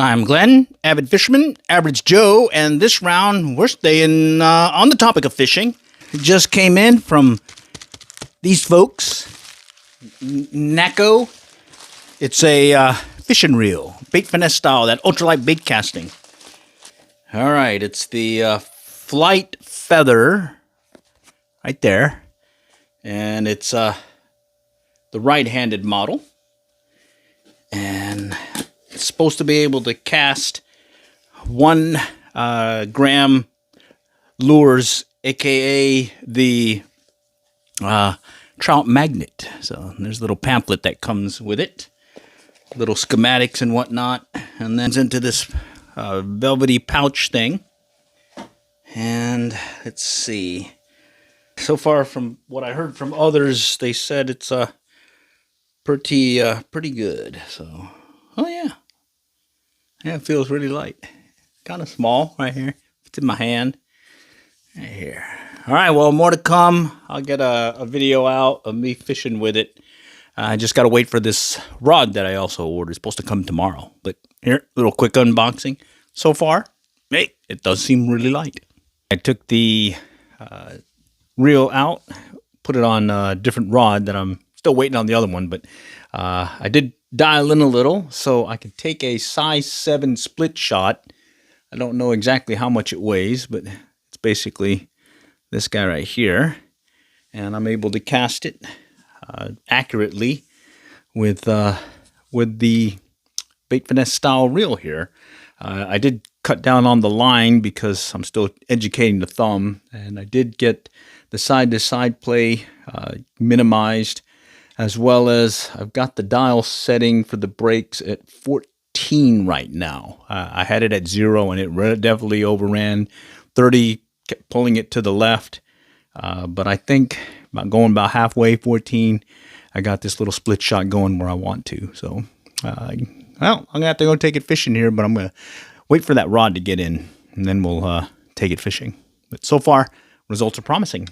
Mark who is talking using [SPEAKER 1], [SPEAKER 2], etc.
[SPEAKER 1] I'm Glenn, avid fisherman, average Joe, and this round we're staying on the topic of fishing. It just came in from these folks, NACO. It's a fishing reel, bait finesse style, that ultralight bait casting. All right, it's the Flight Feather right there, and it's the right-handed model, and it's supposed to be able to cast 1 gram lures, aka the trout magnet. So there's a little pamphlet that comes with it, little schematics and whatnot, and then it's into this velvety pouch thing. And let's see. So far, from what I heard from others, they said it's pretty good. So, oh yeah, it feels really light. Kind of small right here. It's in my hand. Right here. All right, well, more to come. I'll get a video out of me fishing with it. I just got to wait for this rod that I also ordered. It's supposed to come tomorrow. But here, little quick unboxing. So far, hey, it does seem really light. I took the reel out, put it on a different rod that I'm still waiting on the other one, but I did dial in a little so I can take a size 7 split shot. I don't know exactly how much it weighs, but it's basically this guy right here, and I'm able to cast it accurately with the bait finesse style reel here. I did cut down on the line because I'm still educating the thumb, and I did get the side-to-side play minimized, as well as I've got the dial setting for the brakes at 14 right now. I had it at 0 and it definitely overran. 30, kept pulling it to the left, but I think going about halfway, 14, I got this little split shot going where I want to. So, well, I'm going to have to go take it fishing here, but I'm going to wait for that rod to get in, and then we'll take it fishing. But so far, results are promising.